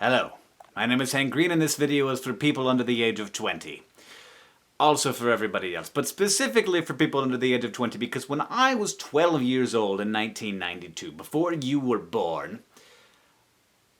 Hello, my name is Hank Green and this video is for people under the age of 20. Also for everybody else, but specifically for people under the age of 20 because when I was 12 years old in 1992, before you were born,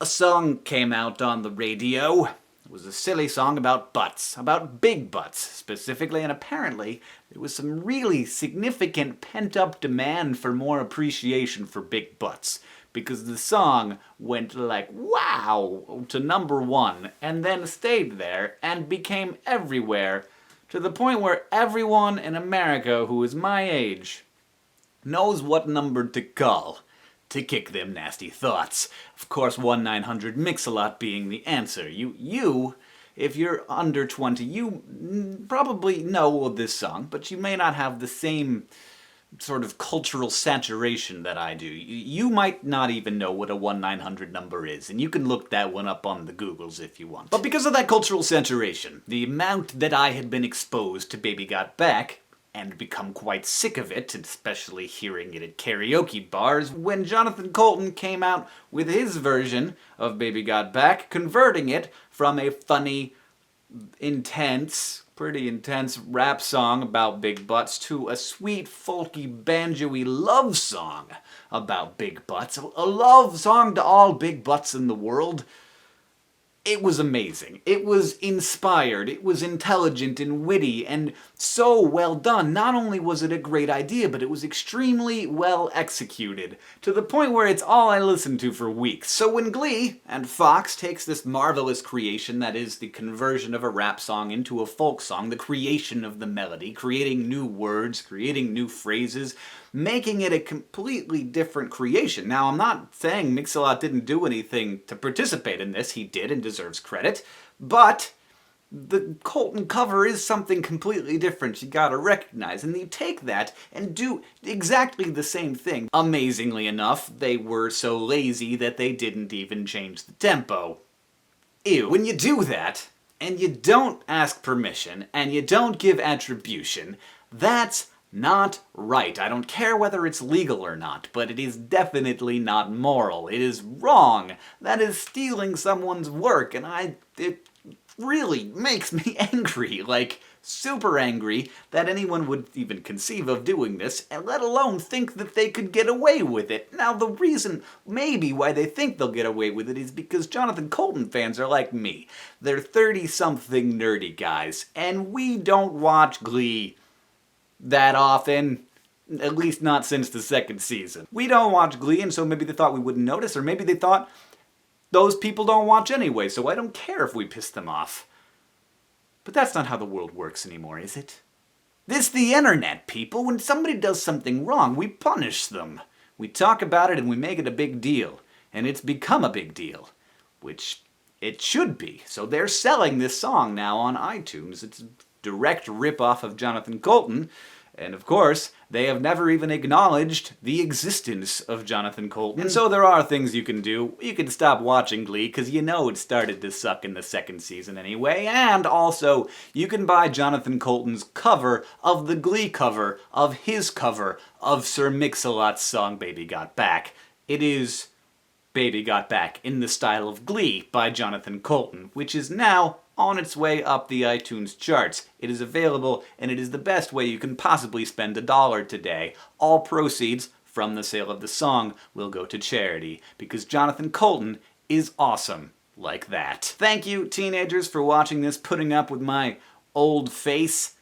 a song came out on the radio. It was a silly song about butts, about big butts specifically, and apparently there was some really significant pent-up demand for more appreciation for big butts. Because the song went like, wow, to #1, and then stayed there, and became everywhere, to the point where everyone in America who is my age knows what number to call to kick them nasty thoughts. Of course, 1-900-MIX-A-LOT being the answer. You, if you're under 20, you probably know of this song, but you may not have the same sort of cultural saturation that I do. You might not even know what a 1-900 number is, and you can look that one up on the Googles if you want. But because of that cultural saturation, the amount that I had been exposed to Baby Got Back, and become quite sick of it, especially hearing it at karaoke bars, when Jonathan Coulton came out with his version of Baby Got Back, converting it from a funny, pretty intense rap song about big butts to a sweet, folky, banjo-y love song about big butts. A love song to all big butts in the world. It was amazing. It was inspired. It was intelligent and witty and so well done. Not only was it a great idea, but it was extremely well executed, to the point where it's all I listened to for weeks. So when Glee and Fox takes this marvelous creation that is the conversion of a rap song into a folk song, the creation of the melody, creating new words, creating new phrases, making it a completely different creation. Now, I'm not saying Mix-A-Lot didn't do anything to participate in this. He did and deserves credit. But the Coulton cover is something completely different you gotta recognize. And you take that and do exactly the same thing. Amazingly enough, they were so lazy that they didn't even change the tempo. Ew. When you do that, and you don't ask permission, and you don't give attribution, that's not right. I don't care whether it's legal or not, but it is definitely not moral. It is wrong. That is stealing someone's work, and it really makes me angry, like super angry that anyone would even conceive of doing this, and let alone think that they could get away with it. Now, the reason maybe why they think they'll get away with it is because Jonathan Coulton fans are like me. They're 30-something nerdy guys, and we don't watch Glee that often, at least not since the second season. We don't watch Glee, and so maybe they thought we wouldn't notice, or maybe they thought those people don't watch anyway, so I don't care if we piss them off. But that's not how the world works anymore, is it? This the internet, people. When somebody does something wrong, we punish them. We talk about it and we make it a big deal. And it's become a big deal. Which it should be. So they're selling this song now on iTunes. It's a direct rip-off of Jonathan Coulton. And of course, they have never even acknowledged the existence of Jonathan Coulton. And so there are things you can do. You can stop watching Glee, because you know it started to suck in the second season anyway. And also, you can buy Jonathan Coulton's cover of the Glee cover of his cover of Sir Mix-A-Lot's song Baby Got Back. It is Baby Got Back in the style of Glee by Jonathan Coulton, which is now on its way up the iTunes charts. It is available, and it is the best way you can possibly spend $1 today. All proceeds from the sale of the song will go to charity, because Jonathan Coulton is awesome like that. Thank you, teenagers, for watching this, putting up with my old face.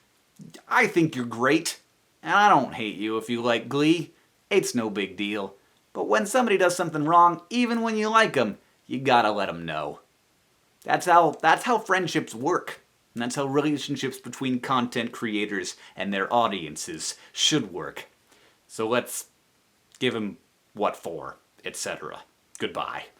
I think you're great, and I don't hate you if you like Glee. It's no big deal. But when somebody does something wrong, even when you like them, you gotta let them know. That's how friendships work. And that's how relationships between content creators and their audiences should work. So let's give them what for, etc. Goodbye.